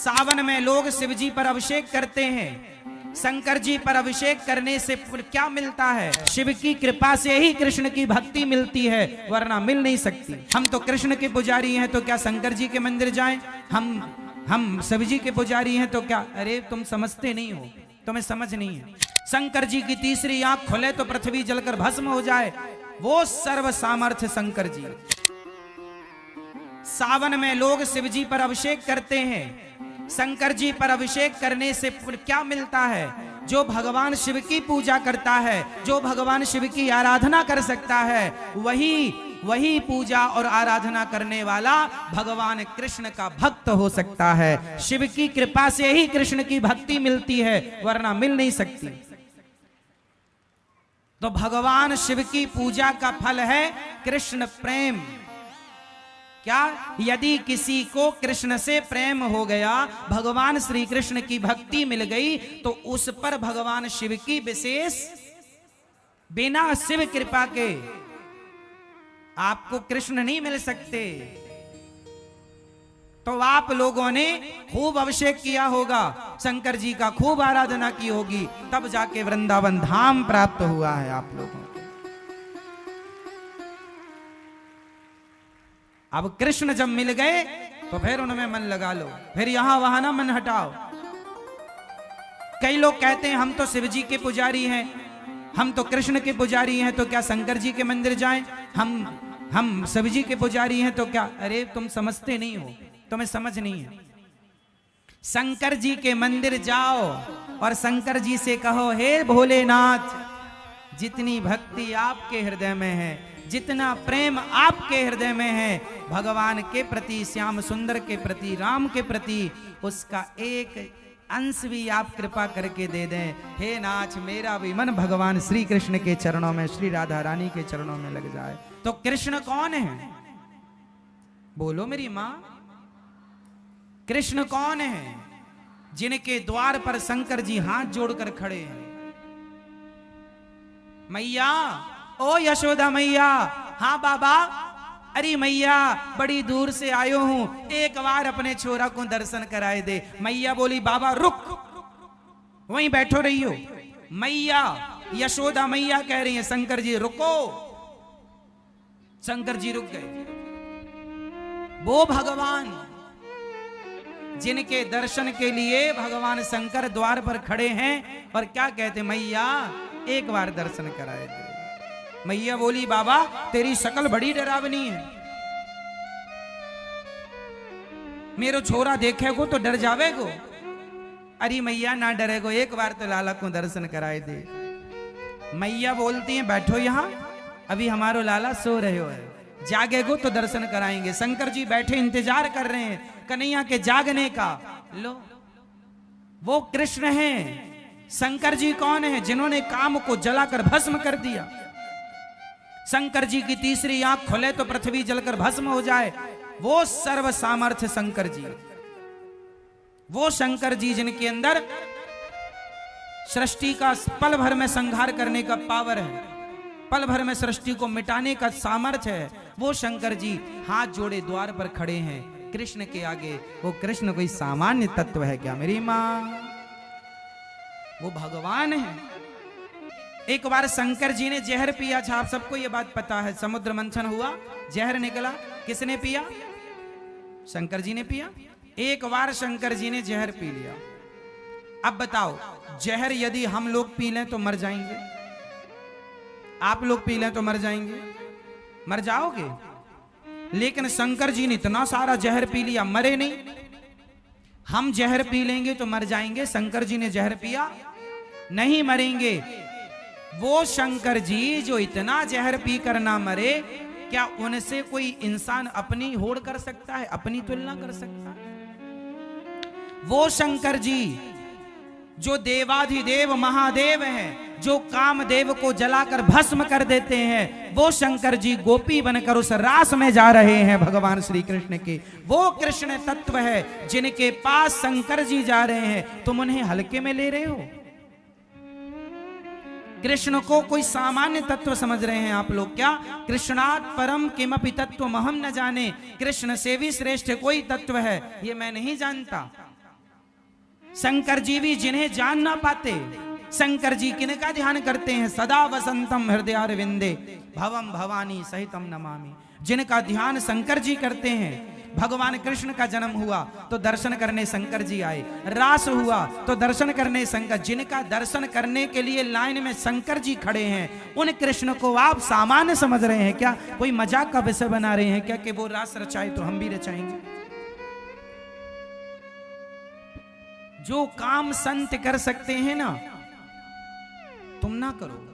सावन में लोग शिव जी पर अभिषेक करते हैं। शंकर जी पर अभिषेक करने से क्या मिलता है? शिव की कृपा से ही कृष्ण की भक्ति मिलती है, वरना मिल नहीं सकती। हम तो कृष्ण के पुजारी हैं, तो क्या शंकर जी के मंदिर जाएं? हम शिव जी के पुजारी हैं, तो क्या? अरे तुम समझते नहीं हो, तुम्हें समझ नहीं है। शंकर जी की तीसरी आंख खुले तो पृथ्वी जलकर भस्म हो जाए, वो सर्व सामर्थ्य शंकर जी। सावन में लोग शिव जी पर अभिषेक करते हैं। शंकर जी पर अभिषेक करने से क्या मिलता है? जो भगवान शिव की पूजा करता है, जो भगवान शिव की आराधना कर सकता है, वही पूजा और आराधना करने वाला भगवान कृष्ण का भक्त हो सकता है। शिव की कृपा से ही कृष्ण की भक्ति मिलती है, वरना मिल नहीं सकती। तो भगवान शिव की पूजा का फल है कृष्ण प्रेम। क्या? यदि किसी को कृष्ण से प्रेम हो गया, भगवान श्री कृष्ण की भक्ति मिल गई, तो उस पर भगवान शिव की विशेष, बिना शिव कृपा के आपको कृष्ण नहीं मिल सकते। तो आप लोगों ने खूब अभिषेक किया होगा, शंकर जी का खूब आराधना की होगी, तब जाके वृंदावन धाम प्राप्त हुआ है आप लोगों को। अब कृष्ण जब मिल गए तो फिर उनमें मन लगा लो, फिर यहां वहां ना मन हटाओ। कई लोग कहते हैं हम तो शिव जी के पुजारी हैं, हम तो कृष्ण के पुजारी हैं, तो क्या शंकर जी के मंदिर जाएं? हम शिव जी के पुजारी हैं, तो क्या? अरे तुम समझते नहीं हो, तुम्हें समझ नहीं है। शंकर जी के मंदिर जाओ और शंकर जी से कहो, हे भोलेनाथ, जितनी भक्ति आपके हृदय में है, जितना प्रेम आपके हृदय में है भगवान के प्रति, श्याम सुंदर के प्रति, राम के प्रति, उसका एक अंश भी आप कृपा करके दे दें। हे नाथ, मेरा भी मन भगवान श्री कृष्ण के चरणों में, श्री राधा रानी के चरणों में लग जाए। तो कृष्ण कौन है? बोलो मेरी मां, कृष्ण कौन है? जिनके द्वार पर शंकर जी हाथ जोड़कर खड़े हैं। मैया, ओ यशोदा मैया। हाँ बाबा। अरे मैया, बड़ी दूर से आयो हूं, एक बार अपने छोरा को दर्शन कराए दे। मैया बोली, बाबा रुक, वहीं बैठो रही हो। मैया, यशोदा मैया कह रही है, शंकर जी रुको। शंकर जी रुक गए। वो भगवान जिनके दर्शन के लिए भगवान शंकर द्वार पर खड़े हैं और क्या कहते, मैया एक बार दर्शन कराए दे। मैया बोली, बाबा तेरी शकल बड़ी डरावनी है, मेरो छोरा देखेगो तो डर जावेगो। अरे मैया ना डरेगो, एक बार तो लाला को दर्शन कराए दे। मैया बोलती हैं, बैठो यहां, अभी हमारो लाला सो रहे हो है, जागेगो तो दर्शन कराएंगे। शंकर जी बैठे इंतजार कर रहे हैं कन्हैया के जागने का। लो, वो कृष्ण हैं। शंकर जी कौन है? जिन्होंने काम को जलाकर भस्म कर दिया। शंकर जी की तीसरी आंख खुले तो पृथ्वी जलकर भस्म हो जाए, वो सर्व सामर्थ्य शंकर जी। वो शंकर जी जिनके अंदर सृष्टि का पल भर में संहार करने का पावर है, पल भर में सृष्टि को मिटाने का सामर्थ्य है, वो शंकर जी हाथ जोड़े द्वार पर खड़े हैं कृष्ण के आगे। वो कृष्ण कोई सामान्य तत्व है क्या मेरी मां? वो भगवान है। एक बार शंकर जी ने जहर पिया था, आप सबको ये बात पता है। समुद्र मंथन हुआ, जहर निकला, किसने पिया? शंकर जी ने पिया। एक बार शंकर जी ने जहर पी लिया। अब बताओ, जहर यदि हम लोग पी लें तो मर जाएंगे? आप लोग पी लें तो मर जाएंगे? मर जाओगे। लेकिन शंकर जी ने इतना सारा जहर पी लिया, मरे नहीं। हम जहर पी लेंगे तो मर जाएंगे, शंकर जी ने जहर पिया, नहीं मरेंगे। वो शंकर जी जो इतना जहर पी कर ना मरे, क्या उनसे कोई इंसान अपनी होड़ कर सकता है, अपनी तुलना कर सकता है? वो शंकर जी जो देवाधिदेव महादेव हैं, जो कामदेव को जलाकर भस्म कर देते हैं, वो शंकर जी गोपी बनकर उस रास में जा रहे हैं भगवान श्री कृष्ण के। वो कृष्ण तत्व है जिनके पास शंकर जी जा रहे हैं, तुम उन्हें हल्के में ले रहे हो। कृष्ण को कोई सामान्य तत्व समझ रहे हैं आप लोग क्या? कृष्णात् परम किमपि तत्व महम न जाने। कृष्ण से भी श्रेष्ठ कोई तत्व है ये मैं नहीं जानता। शंकर जी भी जिन्हें जान ना पाते, शंकर जी किनका ध्यान करते हैं? सदा वसंतम हृदयारविंदे भवम भवानी सहितम नमामि। जिनका ध्यान शंकर जी करते हैं, भगवान कृष्ण का जन्म हुआ तो दर्शन करने शंकर जी आए, रास हुआ तो दर्शन करने शंकर, जिनका दर्शन करने के लिए लाइन में शंकर जी खड़े हैं, उन कृष्ण को आप सामान्य समझ रहे हैं क्या? कोई मजाक का विषय बना रहे हैं क्या कि वो रास रचाए तो हम भी रचाएंगे? जो काम संत कर सकते हैं ना, तुम ना करो।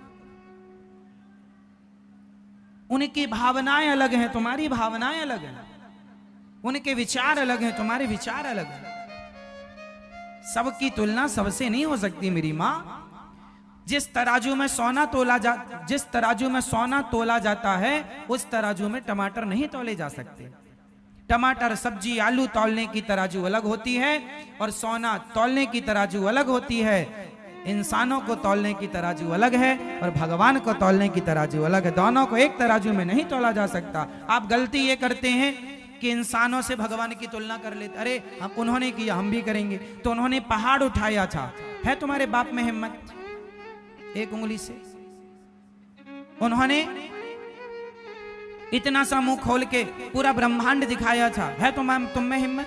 उनकी भावनाएं अलग हैं, तुम्हारी भावनाएं अलग हैं। उनके विचार अलग हैं, तुम्हारे विचार अलग हैं। सबकी तुलना सबसे नहीं हो सकती मेरी मां। जिस तराजू में सोना तोला जाता है, उस तराजू में टमाटर नहीं तोले जा सकते। टमाटर, सब्जी, आलू तौलने की तराजू अलग होती है और सोना तौलने की तराजू अलग होती है। इंसानों को तौलने की तराजू अलग है और भगवान को तौलने की तराजू अलग है। दोनों को एक तराजू में नहीं तोला जा सकता। आप गलती ये करते हैं कि इंसानों से भगवान की तुलना कर लेते। अरे हम, उन्होंने किया हम भी करेंगे। तो उन्होंने पहाड़ उठाया था, है तुम्हारे बाप में हिम्मत? एक उंगली से उन्होंने इतना सा मुंह खोल के पूरा ब्रह्मांड दिखाया था, है तुम में हिम्मत?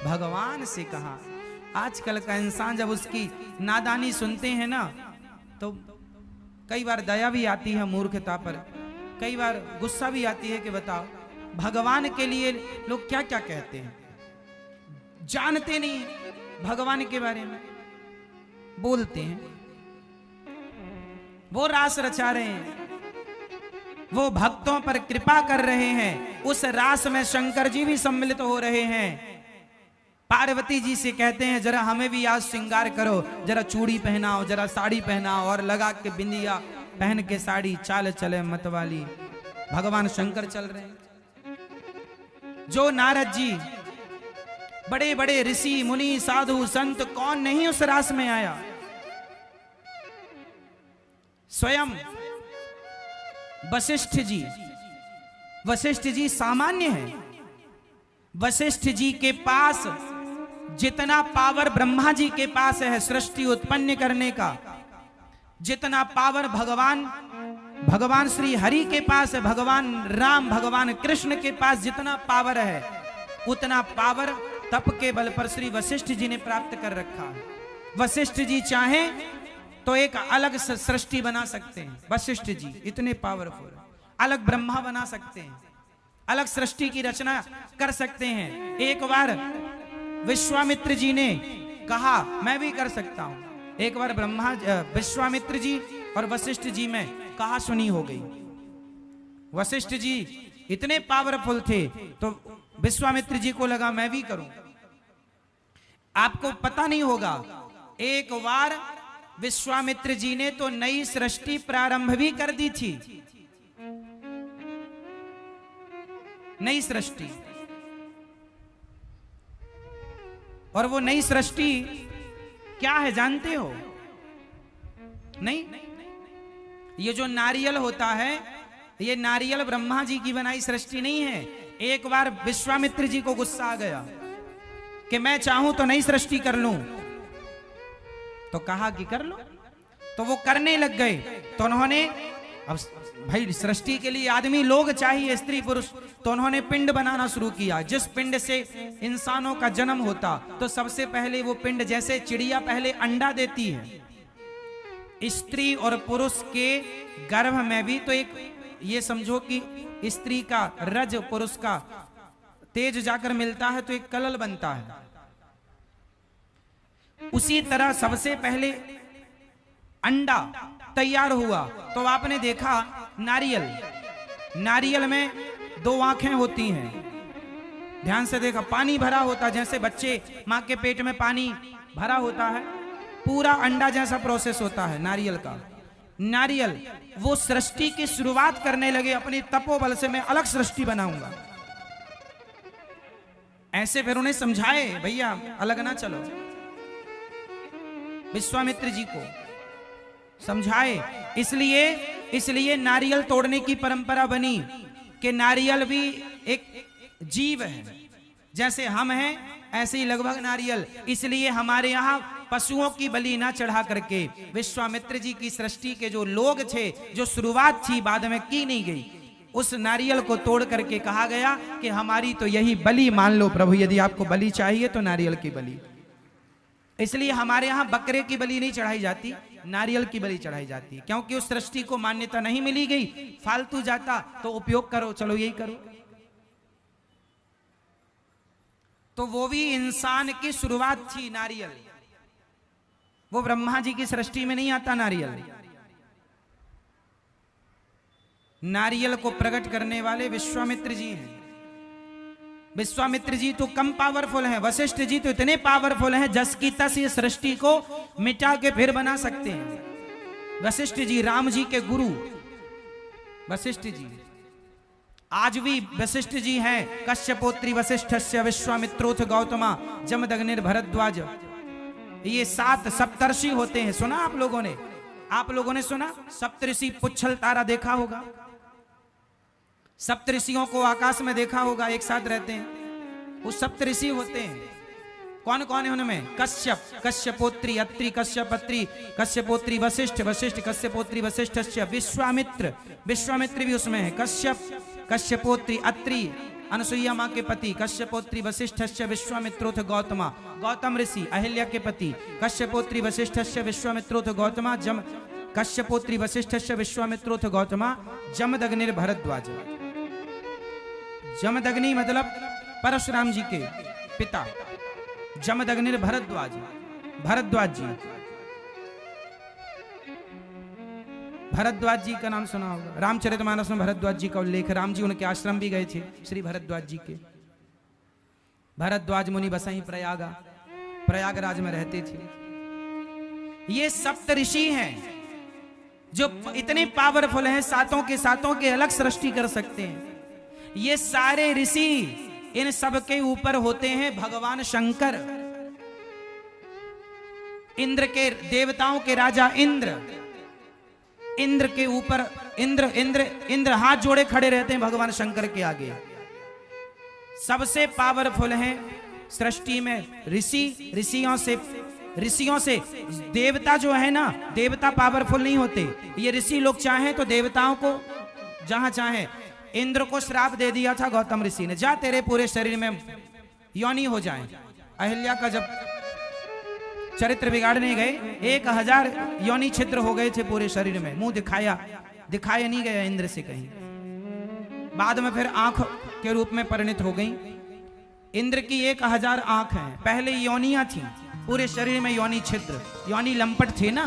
भगवान से कहा। आजकल का इंसान जब उसकी नादानी सुनते हैं ना, तो कई बार दया भी आती है मूर्खता पर, कई बार गुस्सा भी आती है कि बताओ भगवान के लिए लोग क्या क्या कहते हैं, जानते नहीं भगवान के बारे में, बोलते हैं। वो रास रचा रहे हैं, वो भक्तों पर कृपा कर रहे हैं। उस रास में शंकर जी भी सम्मिलित हो रहे हैं। पार्वती जी से कहते हैं जरा हमें भी आज श्रृंगार करो, जरा चूड़ी पहनाओ, जरा साड़ी पहनाओ, और लगा के बिंदिया पहन के साड़ी, चाल चले मतवाली। भगवान शंकर चल रहे हैं। जो नारद जी, बड़े बड़े ऋषि मुनि साधु संत, कौन नहीं उस रास में आया? स्वयं वशिष्ठ जी। वशिष्ठ जी सामान्य है। वशिष्ठ जी के पास जितना पावर ब्रह्मा जी के पास है सृष्टि उत्पन्न करने का, जितना पावर भगवान श्री हरि के पास है, भगवान राम, भगवान कृष्ण के पास जितना पावर है, उतना पावर तप के बल पर श्री वशिष्ठ जी ने प्राप्त कर रखा है। वशिष्ठ जी चाहें तो एक अलग सृष्टि बना सकते हैं। वशिष्ठ जी इतने पावरफुल, अलग ब्रह्मा बना सकते हैं, अलग सृष्टि की रचना कर सकते हैं। एक बार विश्वामित्र जी ने कहा मैं भी कर सकता हूं। एक बार विश्वामित्र जी और वशिष्ठ जी में कहा सुनी हो गई। वशिष्ठ जी इतने पावरफुल थे तो विश्वामित्र जी को लगा मैं भी करूं। आपको पता नहीं होगा, एक बार विश्वामित्र जी ने तो नई सृष्टि प्रारंभ भी कर दी थी। नई सृष्टि, और वो नई सृष्टि क्या है जानते हो? नहीं, ये जो नारियल होता है, ये नारियल ब्रह्मा जी की बनाई सृष्टि नहीं है। एक बार विश्वामित्र जी को गुस्सा आ गया कि मैं चाहूं तो नई सृष्टि कर लूं, तो कहा कि कर लो। तो वो करने लग गए। तो उन्होंने, अब भाई सृष्टि के लिए आदमी लोग चाहिए, स्त्री पुरुष, तो उन्होंने पिंड बनाना शुरू किया। जिस पिंड से इंसानों का जन्म होता, तो सबसे पहले वो पिंड, जैसे चिड़िया पहले अंडा देती है, स्त्री और पुरुष के गर्भ में भी तो एक, ये समझो कि स्त्री का रज, पुरुष का तेज जाकर मिलता है तो एक कलल बनता है। उसी तरह सबसे पहले अंडा तैयार हुआ। तो आपने देखा नारियल में दो आंखें होती हैं, ध्यान से देखा, पानी भरा होता, जैसे बच्चे मां के पेट में पानी भरा होता है, पूरा अंडा जैसा प्रोसेस होता है नारियल का। नारियल वो सृष्टि की शुरुआत करने लगे, अपनी तपोबल से मैं अलग सृष्टि बनाऊंगा। ऐसे फिर उन्हें समझाए भैया अलग ना चलो, विश्वामित्र जी को समझाए। इसलिए नारियल तोड़ने की परंपरा बनी कि नारियल भी एक जीव है, जैसे हम हैं ऐसे ही लगभग नारियल। इसलिए हमारे यहाँ पशुओं की बलि ना चढ़ा करके विश्वामित्र जी की सृष्टि के जो लोग थे, जो शुरुआत थी बाद में की नहीं गई, उस नारियल को तोड़ करके कहा गया कि हमारी तो यही बलि मान लो प्रभु, यदि आपको बलि चाहिए तो नारियल की बलि। इसलिए हमारे यहाँ बकरे की बलि नहीं चढ़ाई जाती, नारियल की बलि चढ़ाई जाती है, क्योंकि उस सृष्टि को मान्यता नहीं मिली गई। फालतू जाता तो उपयोग करो, चलो यही करो। तो वो भी इंसान की शुरुआत थी नारियल, वो ब्रह्मा जी की सृष्टि में नहीं आता नारियल। नारियल को प्रकट करने वाले विश्वामित्र जी हैं। विश्वामित्र जी तो कम पावरफुल हैं, वशिष्ठ जी तो इतने पावरफुल हैं जस की तस ये सृष्टि को मिटा के फिर बना सकते हैं। वशिष्ठ जी राम जी के गुरु वशिष्ठ जी, आज भी वशिष्ठ जी हैं। कश्यपोत्री वशिष्ठस्य विश्वामित्रोथ गौतमा जमदग्निर भरद्वाज, ये 7 सप्तर्षि होते हैं। सुना आप लोगों ने? आप लोगों ने सुना? सप्तऋषि पुच्छल तारा देखा होगा, सप्तऋषियों को आकाश में देखा होगा, एक साथ रहते हैं, वो सप्तऋषि होते हैं। कौन कौन है उनमें? कश्यप, कश्यपोत्री, अत्रि, कश्यपत्री, कश्यपोत्री वशिष्ठ, वशिष्ठ कश्यपोत्री वशिष्ठस्य, विश्वामित्र, विश्वामित्र भी उसमें है। कश्यप, कश्यपोत्री, अत्रि अनसुईया माँ के पति, कश्यपोत्री वशिष्ठस्य विश्वामित्रोथ गौतमा, गौतम ऋषि अहिल्या के पति, कश्यपोत्री वशिष्ठस्य विश्वामित्रोथ गौतमा जम, कश्यपोत्री वशिष्ठस्य विश्वामित्रोथ गौतमा जमदग्निर भरद्वाज। जमदग्नि मतलब परशुराम जी के पिता, जमदग्निर भरद्वाज, भरद्वाज जी। भरद्वाज जी का नाम सुना होगा, रामचरितमानस में भरद्वाज जी का उल्लेख है। राम जी उनके आश्रम भी गए थे, श्री भरद्वाज जी के। भरद्वाज मुनि बसाई प्रयागराज में रहते थे। ये सप्त ऋषि हैं जो इतने पावरफुल हैं, सातों के अलग सृष्टि कर सकते हैं। ये सारे ऋषि, इन सब के ऊपर होते हैं भगवान शंकर, इंद्र के, देवताओं के राजा इंद्र। इंद्र के ऊपर इंद्र हाथ जोड़े खड़े रहते हैं भगवान शंकर के आगे। सबसे पावरफुल हैं सृष्टि में ऋषि। ऋषियों से देवता जो है ना, देवता पावरफुल नहीं होते। ये ऋषि लोग चाहें तो देवताओं को जहां चाहें, इंद्र को श्राप दे दिया था गौतम ऋषि ने, जा तेरे पूरे शरीर में योनि हो जाए। अहिल्या का जब चरित्र बिगाड़ने गए, 1000 योनि छिद्र हो गए थे पूरे शरीर में, मुंह दिखाया नहीं गया इंद्र से कहीं। बाद में फिर आंख के रूप में परिणित हो गई। इंद्र की 1000 आंख हैं, पहले योनियां थी, पूरे शरीर में योनि छिद्र, योनि लंपट थे ना,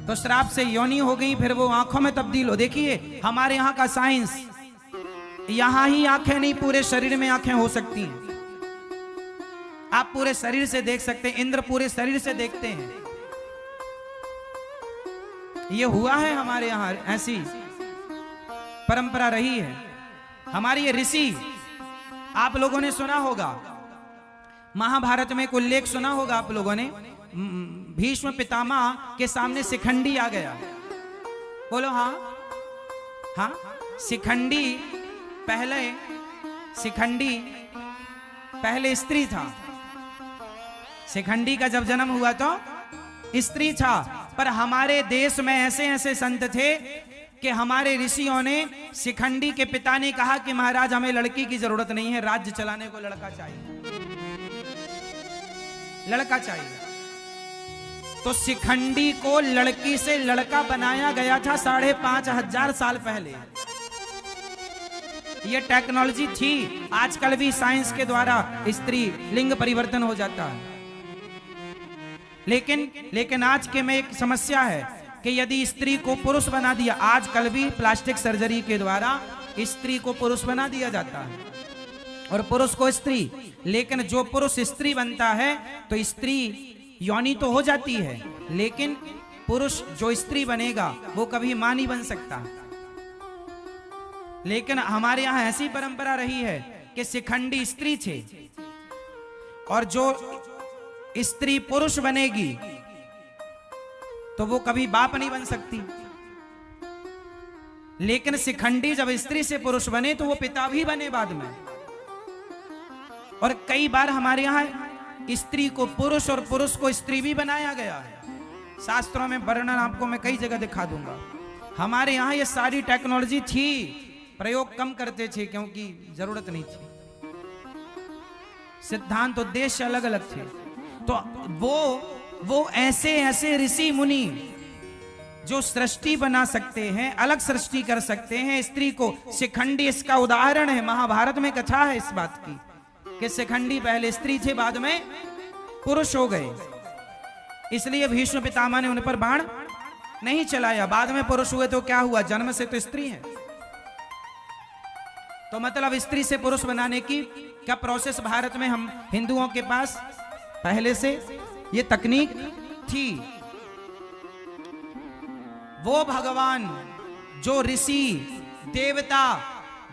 तो श्राप से योनि हो गई, फिर वो आंखों में तब्दील हो। देखिए हमारे यहाँ का साइंस, यहां ही आंखें नहीं, पूरे शरीर में आंखें हो सकती हैं। आप पूरे शरीर से देख सकते हैं, इंद्र पूरे शरीर से देखते हैं। ये हुआ है हमारे यहाँ, ऐसी परंपरा रही है हमारी। ये ऋषि, आप लोगों ने सुना होगा, महाभारत में एक उल्लेख सुना होगा आप लोगों ने, भीष्म पितामह के सामने शिखंडी आ गया। बोलो हाँ हाँ। शिखंडी पहले स्त्री था। शिखंडी का जब जन्म हुआ तो स्त्री था, पर हमारे देश में ऐसे संत थे कि हमारे ऋषियों ने, शिखंडी के पिता ने कहा कि महाराज हमें लड़की की जरूरत नहीं है, राज्य चलाने को लड़का चाहिए, लड़का चाहिए। तो शिखंडी को लड़की से लड़का बनाया गया था 5500 साल पहले। यह टेक्नोलॉजी थी। आजकल भी साइंस के द्वारा स्त्री लिंग परिवर्तन हो जाता है, लेकिन आज के में एक समस्या है कि यदि स्त्री को पुरुष बना दिया, आजकल भी प्लास्टिक सर्जरी के द्वारा स्त्री को पुरुष बना दिया जाता है और पुरुष को स्त्री। लेकिन जो पुरुष स्त्री बनता है तो स्त्री योनि तो हो जाती है, लेकिन पुरुष जो स्त्री बनेगा वो कभी मां नहीं बन सकता। लेकिन हमारे यहां ऐसी परंपरा रही है कि शिखंडी स्त्री थे, और जो स्त्री पुरुष बनेगी तो वो कभी बाप नहीं बन सकती। लेकिन शिखंडी जब स्त्री से पुरुष बने तो वो पिता भी बने बाद में। और कई बार हमारे यहाँ स्त्री को पुरुष और पुरुष को स्त्री भी बनाया गया है। शास्त्रों में वर्णन आपको मैं कई जगह दिखा दूंगा। हमारे यहाँ ये सारी टेक्नोलॉजी थी, प्रयोग कम करते थे क्योंकि जरूरत नहीं थी, सिद्धांत उद्देश्य अलग अलग थे। तो वो ऐसे ऐसे ऋषि मुनि जो सृष्टि बना सकते हैं, अलग सृष्टि कर सकते हैं। स्त्री को शिखंडी इसका उदाहरण है। महाभारत में कथा है इस बात की कि शिखंडी पहले स्त्री थे, बाद में पुरुष हो गए, इसलिए भीष्म पितामह ने उन पर बाण नहीं चलाया। बाद में पुरुष हुए तो क्या हुआ, जन्म से तो स्त्री है। तो मतलब स्त्री से पुरुष बनाने की क्या प्रोसेस भारत में हम हिंदुओं के पास पहले से ये तकनीक थी। वो भगवान जो ऋषि देवता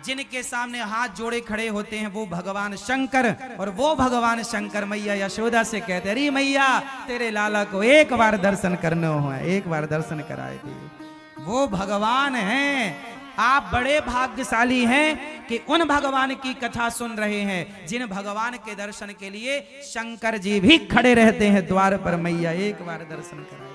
जिनके सामने हाथ जोड़े खड़े होते हैं, वो भगवान शंकर। और वो भगवान शंकर मैया यशोदा से कहते, अरे मैया तेरे लाला को एक बार दर्शन करना हो, एक बार दर्शन कराए थे। वो भगवान हैं। आप बड़े भाग्यशाली हैं कि उन भगवान की कथा सुन रहे हैं जिन भगवान के दर्शन के लिए शंकर जी भी खड़े रहते हैं द्वार पर। मैया एक बार दर्शन कराए।